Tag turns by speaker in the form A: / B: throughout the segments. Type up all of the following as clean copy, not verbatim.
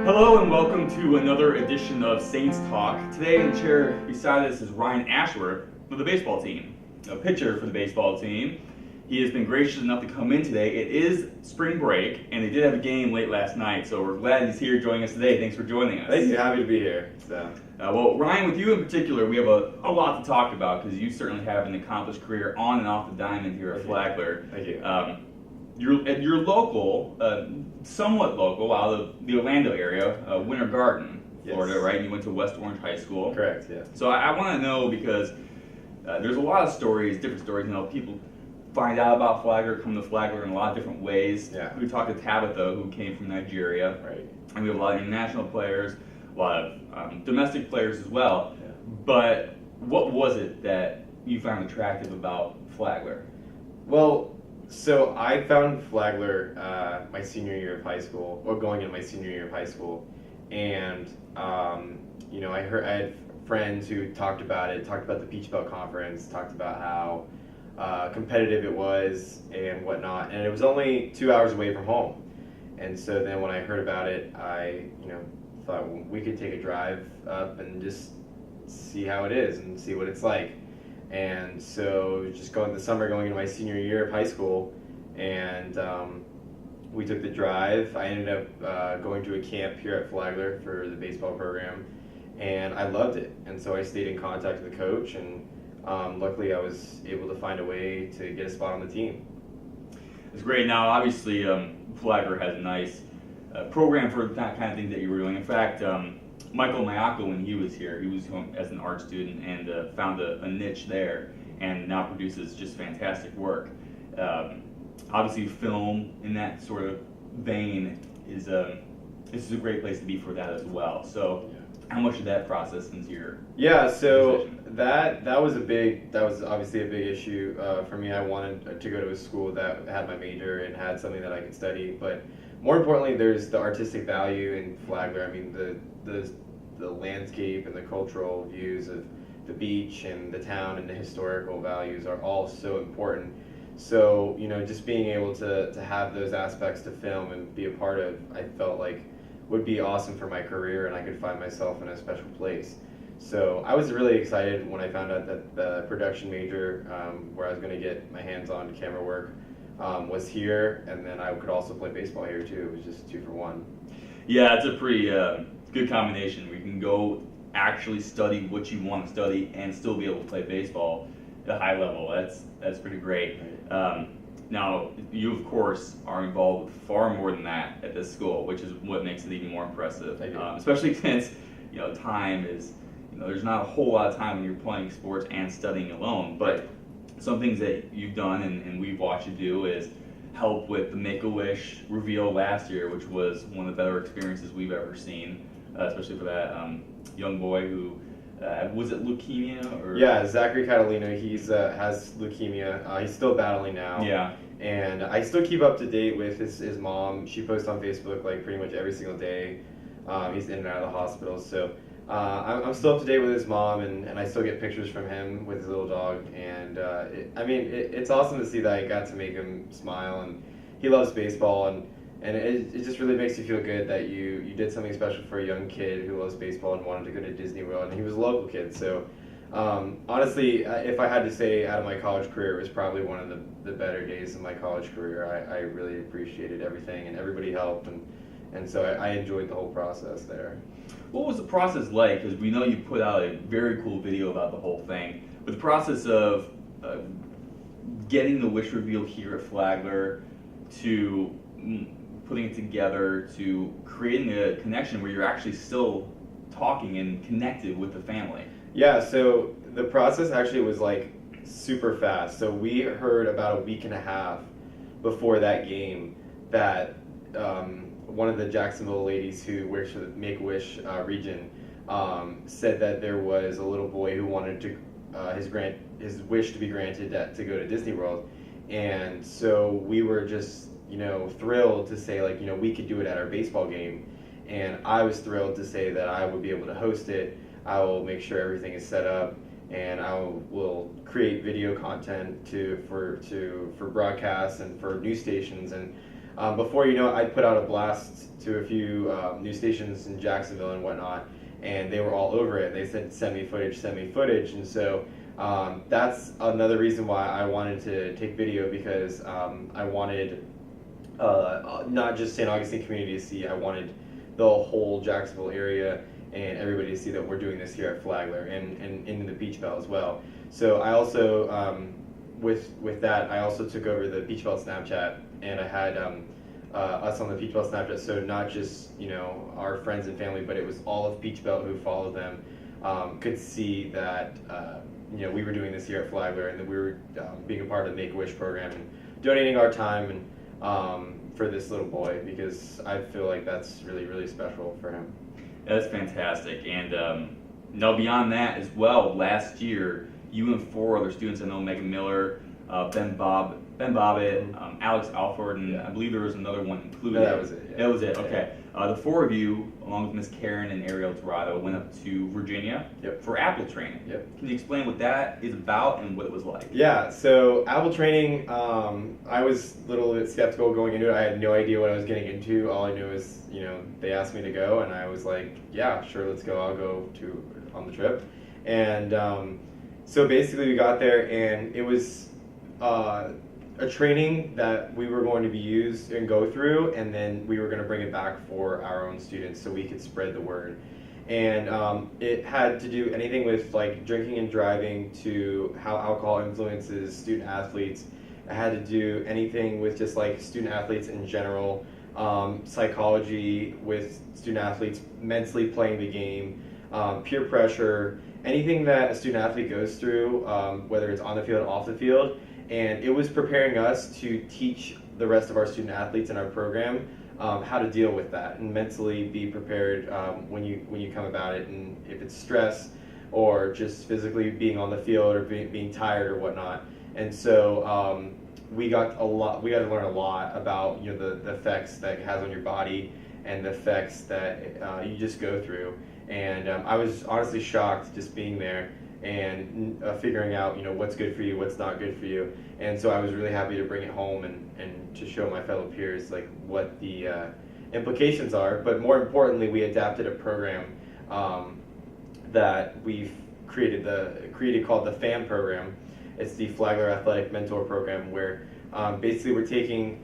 A: Hello and welcome to another edition of Saints Talk. Today in the chair beside us is Ryan Ashworth for the baseball team, a pitcher for the baseball team. He has been gracious enough to come in today. It is spring break, and they did have a game late last night, so we're glad he's here joining us today. Thanks for joining us.
B: Thank you. Happy to be here.
A: Well, Ryan, with you in particular, we have a lot to talk about because you certainly have an accomplished career on and off the diamond here at Flagler.
B: Thank you.
A: You're local, somewhat local, out of the Orlando area, Winter Garden, Florida,
B: Yes.
A: right? And you went to West Orange High School.
B: Correct, yeah.
A: So I want to know because there's a lot of stories, different stories. You know, people find out about Flagler, come to Flagler in a lot of different ways.
B: Yeah.
A: We talked to Tabitha, who came from Nigeria.
B: Right.
A: And we have a lot of international players, a lot of domestic players as well.
B: Yeah.
A: But what was it that you found attractive about Flagler?
B: Well, so I found Flagler my senior year of high school, or going into my senior year of high school, and I had friends who talked about it, talked about the Peach Belt Conference, talked about how competitive it was and whatnot, and it was only 2 hours away from home. And so then when I heard about it, I thought we could take a drive up and just see how it is and see what it's like. And so just going into my senior year of high school, and we took the drive. I ended up going to a camp here at Flagler for the baseball program, and I loved it. And so I stayed in contact with the coach, and luckily I was able to find a way to get a spot on the team.
A: It's great. Now, obviously, Flagler has a nice program for that kind of thing that you were doing. In fact, Michael Mayako, when he was here, he was home as an art student and found a niche there, and now produces just fantastic work. Obviously, film in that sort of vein is this is a great place to be for that as well. So, how much did that process into your
B: So
A: decision?
B: that was obviously a big issue for me. I wanted to go to a school that had my major and had something that I could study, but more importantly, there's the artistic value in Flagler. I mean, the landscape and the cultural views of the beach and the town and the historical values are all so important. So, just being able to have those aspects to film and be a part of, I felt like would be awesome for my career, and I could find myself in a special place. So I was really excited when I found out that the production major, where I was going to get my hands on camera work, was here, and then I could also play baseball here too. It was just 2 for 1.
A: Yeah, it's a pretty good combination. We can go actually study what you want to study and still be able to play baseball at a high level. That's pretty great. Now, you of course are involved with far more than that at this school, which is what makes it even more impressive. Especially since time is there's not a whole lot of time when you're playing sports and studying alone. But some things that you've done and we've watched you do is help with the Make-A-Wish reveal last year, which was one of the better experiences we've ever seen, especially for that young boy who was it leukemia or?
B: Yeah, Zachary Catalina. He's has leukemia. He's still battling now.
A: Yeah.
B: And I still keep up to date with his mom. She posts on Facebook like pretty much every single day. He's in and out of the hospital, so I'm still up to date with his mom, and I still get pictures from him with his little dog. And it's awesome to see that I got to make him smile, and he loves baseball, and it just really makes you feel good that you did something special for a young kid who loves baseball and wanted to go to Disney World, and he was a local kid. So honestly, if I had to say out of my college career, it was probably one of the better days of my college career. I really appreciated everything, and everybody helped, and so I enjoyed the whole process there.
A: What was the process like? Because we know you put out a very cool video about the whole thing. But the process of getting the wish reveal here at Flagler to putting it together to creating a connection where you're actually still talking and connected with the family.
B: Yeah, so the process actually was like super fast. So we heard about a week and a half before that game that one of the Jacksonville ladies who works for the Make-A-Wish region said that there was a little boy who wanted to his wish to be granted to go to Disney World, and so we were just thrilled to say like we could do it at our baseball game, and I was thrilled to say that I would be able to host it. I will make sure everything is set up, and I will create video content for broadcasts and for news stations, and Before you know it, I put out a blast to a few news stations in Jacksonville and whatnot, and they were all over it. They said, send me footage, and so that's another reason why I wanted to take video, because I wanted not just St. Augustine community to see, I wanted the whole Jacksonville area and everybody to see that we're doing this here at Flagler and in the Peach Belt as well. So I also, with that, I also took over the Peach Belt Snapchat, and I had us on the Peach Belt Snapchat, so not just, you know, our friends and family, but it was all of Peach Belt who followed them could see that you know, we were doing this here at Flagler, and that we were being a part of the Make-A-Wish program and donating our time and for this little boy, because I feel like that's really, really special for him.
A: That's fantastic. And now beyond that as well, last year you and 4 other students, I know Megan Miller, Ben Bobbitt, Alex Alford, and I believe there was another one included.
B: No, that was it. Yeah.
A: That was it. Okay. The 4 of you, along with Miss Karen and Ariel Dorado, went up to Virginia for apple training. Can you explain what that is about and what it was like?
B: Yeah. So apple training, I was a little bit skeptical going into it. I had no idea what I was getting into. All I knew is, you know, they asked me to go, and I was like, yeah, sure, let's go. I'll go on the trip. And so basically, we got there, and it was a training that we were going to be used and go through, and then we were going to bring it back for our own students so we could spread the word. And it had to do anything with like drinking and driving to how alcohol influences student athletes. It had to do anything with just like student athletes in general, psychology with student athletes mentally playing the game, peer pressure, anything that a student athlete goes through, whether it's on the field or off the field. And it was preparing us to teach the rest of our student athletes in our program how to deal with that and mentally be prepared when you come about it, and if it's stress or just physically being on the field or being tired or whatnot. And so we got to learn a lot about, you know, the effects that it has on your body and the effects that you just go through. And I was honestly shocked just being there and figuring out, you know, what's good for you, what's not good for you. And so I was really happy to bring it home and to show my fellow peers like what the implications are. But more importantly, we adapted a program that we've created called the FAM program. It's the Flagler Athletic Mentor Program, where basically we're taking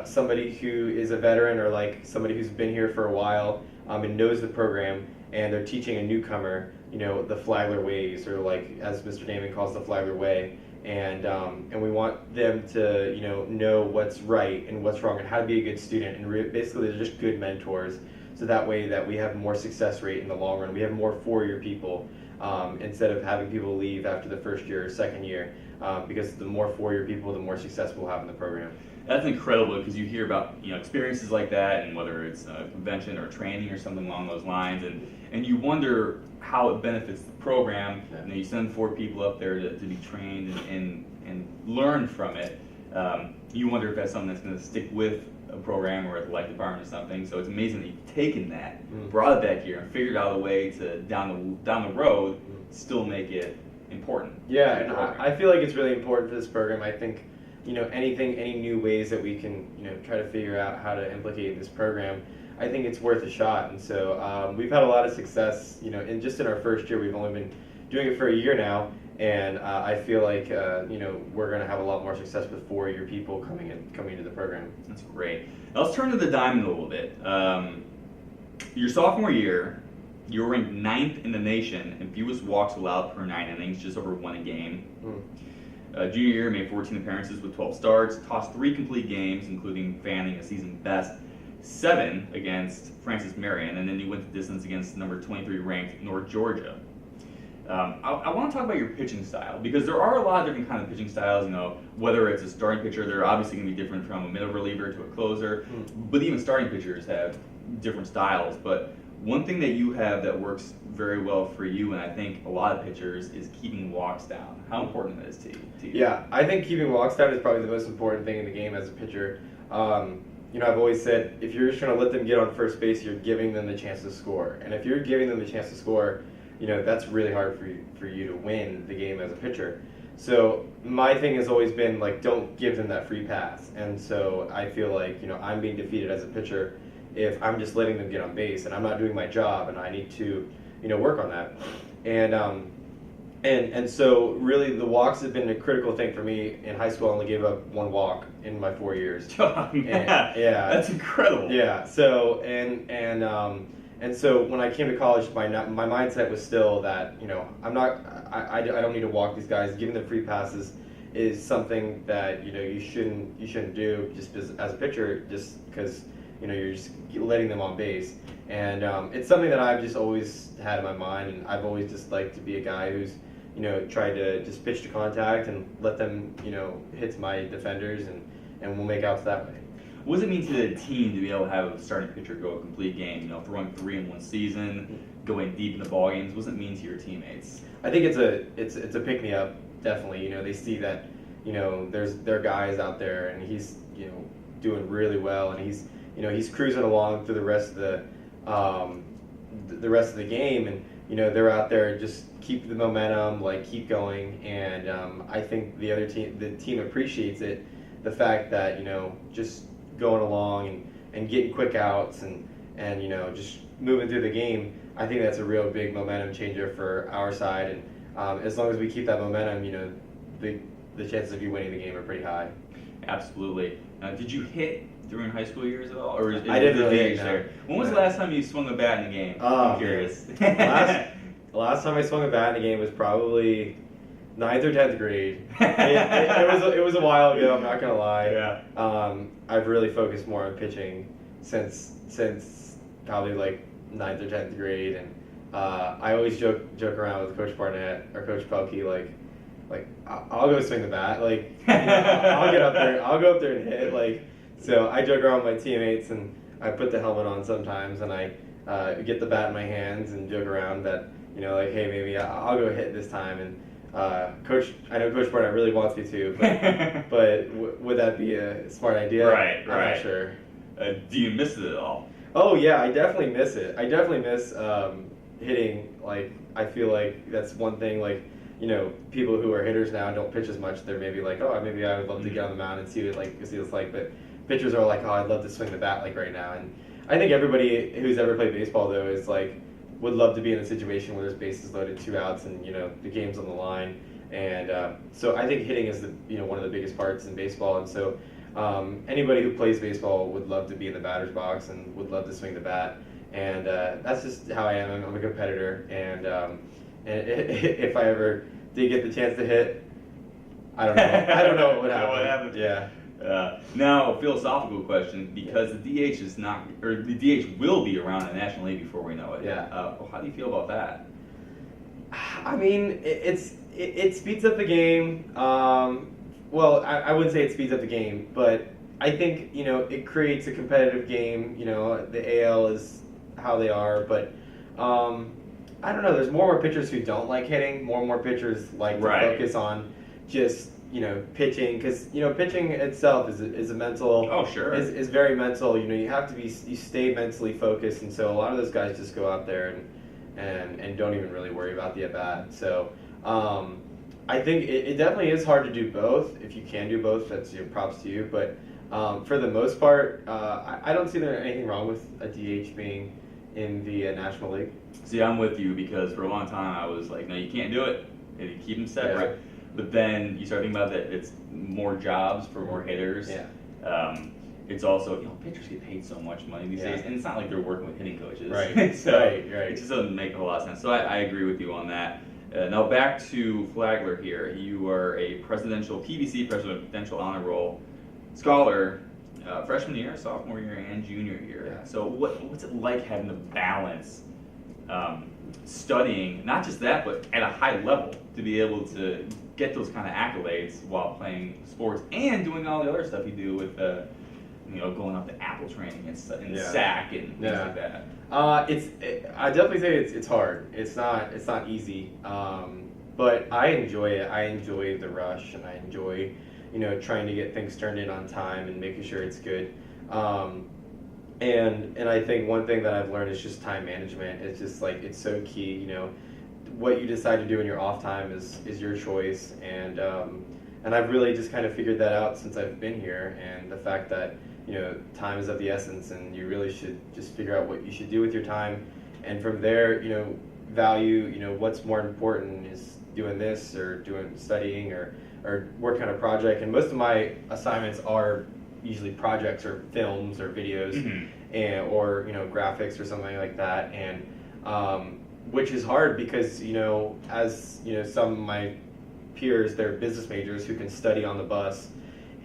B: somebody who is a veteran or like somebody who's been here for a while and knows the program, and they're teaching a newcomer, you know, the Flagler ways, or like as Mr. Damon calls the Flagler way, and we want them to, you know what's right and what's wrong and how to be a good student, and basically they're just good mentors, so that way that we have more success rate in the long run. We have more 4-year people instead of having people leave after the first year or second year, because the more 4-year people, the more success we'll have in the program.
A: That's incredible, because you hear about, you know, experiences like that, and whether it's a convention or training or something along those lines, and you wonder how it benefits the program. You know, you send 4 people up there to be trained and learn from it. You wonder if that's something that's going to stick with a program or at the life department or something. So it's amazing that you've taken that, brought it back here, and figured out a way to down the road still make it important.
B: Yeah, and I feel like it's really important for this program. I think, you know, any new ways that we can, you know, try to figure out how to implicate this program, I think it's worth a shot. And so we've had a lot of success, you know, in our first year. We've only been doing it for a year now, and I feel like you know, we're going to have a lot more success with 4-year people coming into the program.
A: That's great. Now let's turn to the diamond a little bit. Your sophomore year, you were ranked 9th in the nation in fewest walks allowed per 9 innings, just over 1 a game. Junior year, made 14 appearances with 12 starts, tossed 3 complete games, including fanning a season best 7 against Francis Marion, and then you went the distance against number 23 ranked North Georgia. I want to talk about your pitching style, because there are a lot of different kind of pitching styles. You know, whether it's a starting pitcher, they're obviously going to be different from a middle reliever to a closer, but even starting pitchers have different styles. But one thing that you have that works very well for you, and I think a lot of pitchers, is keeping walks down. How important that is to you?
B: Yeah, I think keeping walks down is probably the most important thing in the game as a pitcher. You know, I've always said, if you're just trying to let them get on first base, you're giving them the chance to score. And if you're giving them the chance to score, you know, that's really hard for you to win the game as a pitcher. So my thing has always been like, don't give them that free pass. And so I feel like, I'm being defeated as a pitcher if I'm just letting them get on base and I'm not doing my job, and I need to, work on that. And so really the walks have been a critical thing for me. In high school, I only gave up 1 walk in my 4 years.
A: Oh, man.
B: Yeah,
A: That's incredible.
B: Yeah. So and so when I came to college, my mindset was still that I don't need to walk these guys. Giving them free passes is something that you shouldn't do just as a pitcher, just because you're just letting them on base. And it's something that I've just always had in my mind, and I've always just liked to be a guy who's tried to just pitch to contact and let them hit my defenders, and we'll make outs that way.
A: What does it mean to the team to be able to have a starting pitcher go a complete game? Throwing 3 in one season, going deep into ball games. What does it mean to your teammates?
B: I think it's a pick me up, definitely. They see that there are guys out there, and he's doing really well, and he's cruising along through the rest of the game, and they're out there just keep the momentum, like keep going, and I think the team appreciates it, the fact that just going along and getting quick outs and just moving through the game. I think that's a real big momentum changer for our side, and as long as we keep that momentum, the chances of you winning the game are pretty high.
A: Absolutely. Did you hit during high school years at all, or is
B: I didn't really
A: DH there? When was the last time you swung a bat in a game?
B: Oh,
A: I'm curious.
B: Last time I swung a bat in a game was probably 9th or 10th grade. It was a while ago. I'm not gonna lie.
A: Yeah.
B: I've really focused more on pitching since probably like 9th or 10th grade, and I always joke around with Coach Barnett or Coach Pelkey, like I'll go swing the bat, like I'll go up there and hit, like. So I joke around with my teammates, and I put the helmet on sometimes, and I get the bat in my hands and joke around that like, hey, maybe I'll go hit this time. And I know Coach Barnett really wants me to, but would that be a smart idea?
A: Right.
B: I'm not sure.
A: Do you miss it at all?
B: Oh yeah, I definitely miss it. I definitely miss hitting. Like, I feel like that's one thing. Like, people who are hitters now don't pitch as much. They're maybe like, oh, maybe I would love to get on the mound and see what it's like. But pitchers are like, oh, I'd love to swing the bat like right now. And I think everybody who's ever played baseball though is like, would love to be in a situation where there's bases loaded, 2 outs, and the game's on the line. And so I think hitting is one of the biggest parts in baseball. And so anybody who plays baseball would love to be in the batter's box and would love to swing the bat. And that's just how I am. I'm a competitor, and if I ever did get the chance to hit, I don't know what would happen.
A: What happened?
B: Yeah.
A: Now, a philosophical question, because the DH is not, or the DH will be around in the National League before we know it.
B: Yeah.
A: How do you feel about that?
B: I mean, it speeds up the game. Well, I wouldn't say it speeds up the game, but I think it creates a competitive game. The AL is how they are, but I don't know. There's more and more pitchers who don't like hitting. More and more pitchers like to focus on just pitching, because pitching itself is a mental.
A: Oh, sure.
B: Is very mental. You have to you stay mentally focused, and so a lot of those guys just go out there and don't even really worry about the at bat. So I think it definitely is hard to do both. If you can do both, that's props to you. But for the most part, I don't see there anything wrong with a DH being in the National League.
A: See, I'm with you, because for a long time I was like, no, you can't do it, and you keep them separate. Yeah. But then you start thinking about that it's more jobs for more hitters.
B: Yeah.
A: It's also, pitchers get paid so much money these days, and it's not like they're working with hitting coaches.
B: Right.
A: So
B: right.
A: It just doesn't make a whole lot of sense. So I agree with you on that. Now back to Flagler here. You are a PVC Presidential Honor Roll scholar, freshman year, sophomore year, and junior year.
B: Yeah.
A: So what's it like having to balance studying, not just that, but at a high level, to be able to get those kind of accolades while playing sports and doing all the other stuff you do with going up to apple training and SAC and things like that?
B: I definitely say it's hard. It's not easy. But I enjoy it. I enjoy the rush, and I enjoy trying to get things turned in on time and making sure it's good. And I think one thing that I've learned is just time management. It's just like, it's so key. what you decide to do in your off time is your choice, and I've really just kind of figured that out since I've been here, and the fact that time is of the essence, and you really should just figure out what you should do with your time, and from there value what's more important is doing this or doing studying or working on a project. And most of my assignments are usually projects or films or videos, and or graphics or something like that, and which is hard because as some of my peers, they're business majors who can study on the bus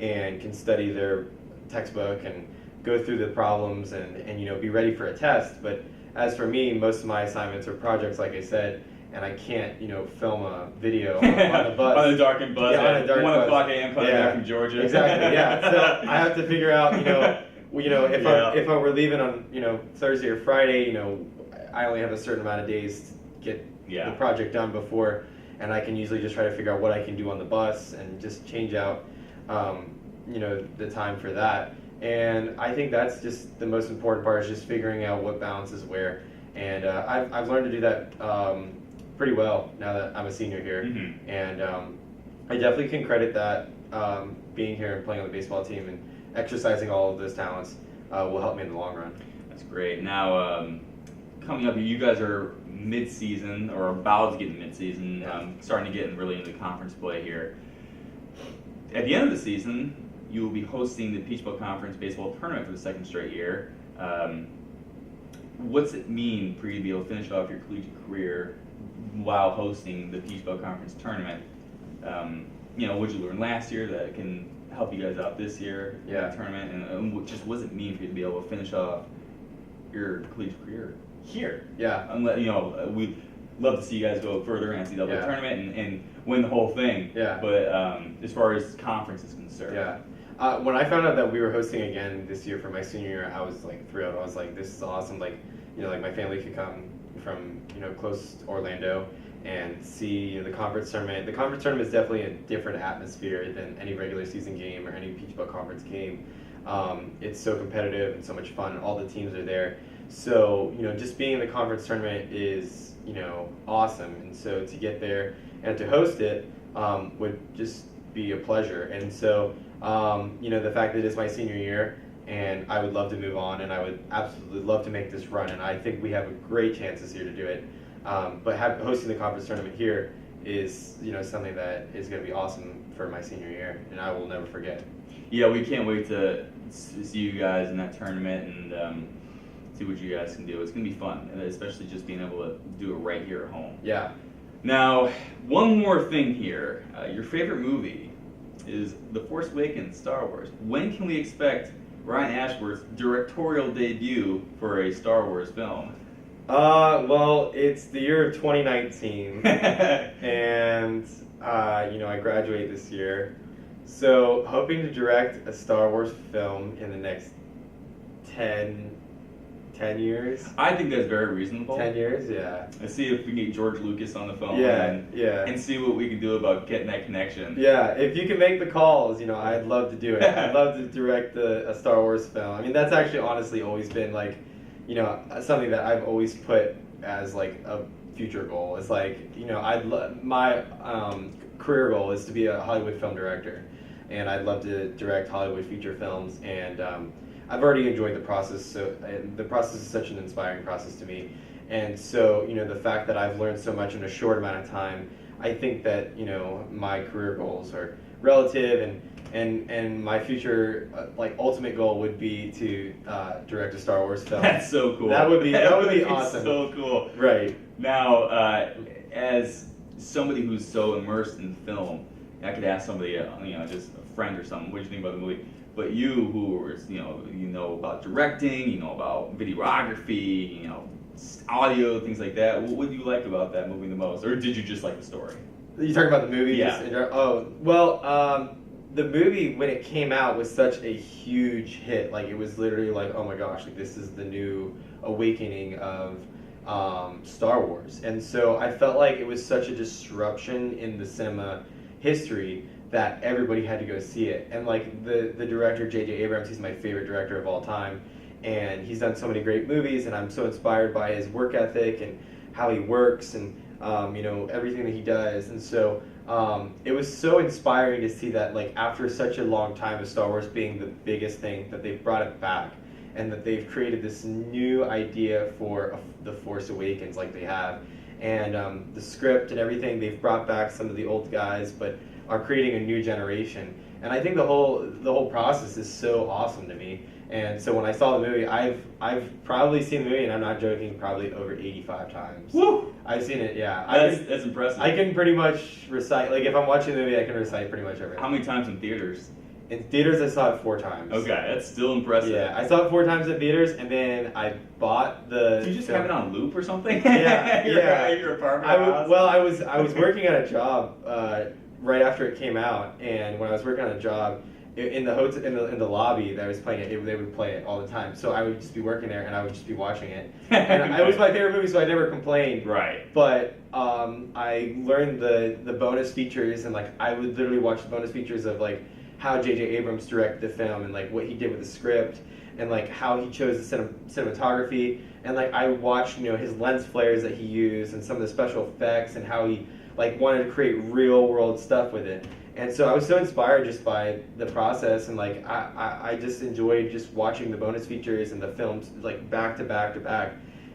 B: and can study their textbook and go through the problems and be ready for a test. But as for me, most of my assignments are projects, like I said, and I can't film a video on the bus.
A: On a darkened bus
B: on a dark
A: 1
B: bus.
A: o'clock a.m. coming back from Georgia.
B: Exactly, yeah. So I have to figure out, if I were leaving on Thursday or Friday, I only have a certain amount of days to get the project done before, and I can usually just try to figure out what I can do on the bus and just change out the time for that. And I think that's just the most important part, is just figuring out what balances where. And I've learned to do that pretty well now that I'm a senior here. And I definitely can credit that being here and playing on the baseball team and exercising all of those talents will help me in the long run.
A: That's great. Now, coming up, you guys are mid-season or about to get in mid-season, starting to get really into conference play here. At the end of the season, you will be hosting the Peach Bowl Conference baseball tournament for the second straight year. What's it mean for you to be able to finish off your collegiate career while hosting the Peach Bowl Conference tournament? What you learned last year that can help you guys out this year in the tournament, and what does it mean for you to be able to finish off your collegiate career here?
B: Yeah.
A: Unless, we'd love to see you guys go further in NCAA tournament and win the whole thing.
B: Yeah.
A: But as far as conference is concerned.
B: Yeah. When I found out that we were hosting again this year for my senior year, I was thrilled. I was like, this is awesome. Like my family could come from close to Orlando and see the conference tournament. The conference tournament is definitely a different atmosphere than any regular season game or any Peach Bowl Conference game. It's so competitive and so much fun. All the teams are there. So just being in the conference tournament is awesome. And so to get there and to host it would just be a pleasure. And so the fact that it's my senior year and I would love to move on, and I would absolutely love to make this run, and I think we have a great chance this year to do it. But hosting the conference tournament here is something that is going to be awesome for my senior year, and I will never forget.
A: Yeah, we can't wait to see you guys in that tournament and see what you guys can do. It's going to be fun, and especially just being able to do it right here at home.
B: Yeah.
A: Now, one more thing here. Your favorite movie is The Force Awakens, Star Wars. When can we expect Ryan Ashworth's directorial debut for a Star Wars film?
B: Well, it's the year of 2019, and I graduate this year, so hoping to direct a Star Wars film in the next 10 years.
A: I think that's very reasonable.
B: 10 years, yeah.
A: Let's see if we can get George Lucas on the phone and see what we can do about getting that connection.
B: Yeah, if you can make the calls, I'd love to do it. I'd love to direct a Star Wars film. I mean, that's actually honestly always been something that I've always put as a future goal. It's my career goal is to be a Hollywood film director, and I'd love to direct Hollywood feature films, and I've already enjoyed the process. So the process is such an inspiring process to me, and so the fact that I've learned so much in a short amount of time, I think that my career goals are relative, and my future ultimate goal would be to direct a Star Wars film.
A: That's so cool.
B: That would be awesome.
A: So cool.
B: Right.
A: Now, as somebody who's so immersed in film, I could ask somebody, just a friend or something, what do you think about the movie? But you, who is, about directing, about videography, audio, things like that. What do you like about that movie the most, or did you just like the story?
B: You talking about the movie?
A: Yeah.
B: The movie when it came out was such a huge hit. It was literally oh my gosh, this is the new awakening of Star Wars. And so I felt like it was such a disruption in the cinema history that everybody had to go see it. And the director, J.J. Abrams, he's my favorite director of all time. And he's done so many great movies, and I'm so inspired by his work ethic and how he works. And everything that he does. And so it was so inspiring to see that, like, after such a long time of Star Wars being the biggest thing, that they've brought it back and that they've created this new idea for The Force Awakens, like they have. And the script and everything, they've brought back some of the old guys, but are creating a new generation. And I think the whole process is so awesome to me. And so when I saw the movie, I've probably seen the movie, and I'm not joking, probably over 85 times.
A: Woo!
B: I've seen it, yeah.
A: That's impressive.
B: I can pretty much recite, like, if I'm watching the movie, I can recite pretty much everything.
A: How many times in theaters?
B: In theaters, I saw it 4 times.
A: Okay, that's still impressive.
B: Yeah, I saw it 4 times in theaters, and then I bought the.
A: Did you just have it on loop or something?
B: Yeah, yeah.
A: Your apartment house?
B: Well, I was working at a job right after it came out, and when I was working on a job in the hotel, in the lobby that I was playing it, they would play it all the time. So I would just be working there, and I would just be watching it. And it was my favorite movie, so I never complained.
A: Right.
B: But I learned the bonus features, and like I would literally watch the bonus features of like how J.J. Abrams directed the film, and like what he did with the script, and like how he chose the cinematography, and like I watched his lens flares that he used, and some of the special effects, and how he like wanted to create real world stuff with it. And so I was so inspired just by the process, and like I just enjoyed just watching the bonus features and the films like back to back to back,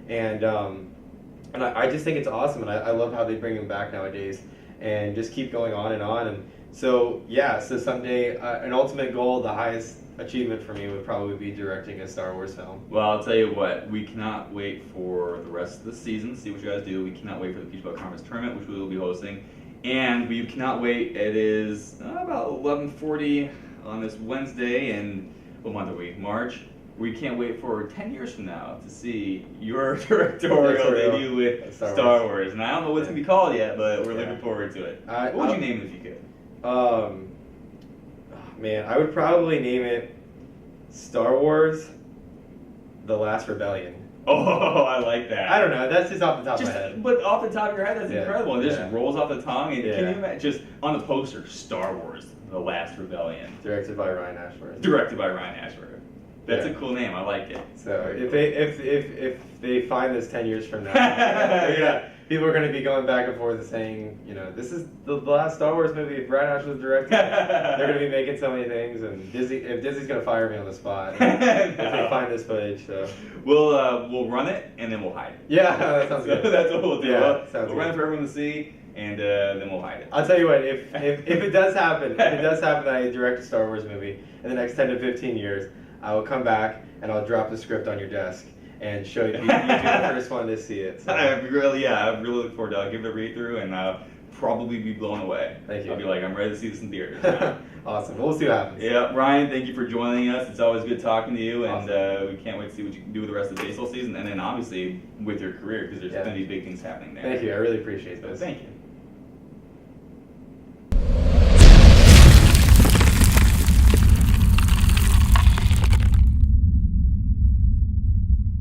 B: and I just think it's awesome, and I love how they bring them back nowadays, and just keep going on. And so yeah, so someday an ultimate goal, the highest achievement for me would probably be directing a Star Wars film.
A: Well, I'll tell you what, we cannot wait for the rest of the season, see what you guys do. We cannot wait for the Peach Belt Conference Tournament, which we will be hosting. And we cannot wait. It is about 11:40 on this Wednesday, and what month are we? March. We can't wait for 10 years from now to see your directorial debut with Star Wars. And I don't know what it's going to be called yet, but we're looking forward to it. What would you name it if you could?
B: Man, I would probably name it Star Wars: The Last Rebellion.
A: Oh, I like that.
B: I don't know. That's just off the top of my head.
A: But off the top of your head, that's incredible. It just rolls off the tongue. And can you imagine, just on the poster, Star Wars: The Last Rebellion.
B: Directed by Ryan Ashworth.
A: Directed by Ryan Ashworth. That's a cool name. I like it.
B: So if they find this 10 years from now, people are going to be going back and forth and saying, this is the last Star Wars movie Ryan Ashworth directed. They're going to be making so many things, and Disney's going to fire me on the spot if they find this footage. So
A: we'll run it and then we'll hide it.
B: Yeah, that sounds good.
A: That's what we'll do.
B: Yeah,
A: we'll run it for everyone to see, and then we'll hide it.
B: I'll tell you what, if it does happen, that I direct a Star Wars movie in the next 10 to 15 years, I will come back and I'll drop the script on your desk and show you. You'd be the first one to see it. So.
A: I really look forward to it. I'll give it a read through and probably be blown away.
B: Thank you.
A: I'll be like, I'm ready to see this in theaters now.
B: Awesome. We'll see what happens.
A: Yeah, Ryan, thank you for joining us. It's always good talking to you, and we can't wait to see what you can do with the rest of the baseball season, and then obviously with your career, because there's going to be big things happening there.
B: Thank you. I really appreciate this.
A: Thank you.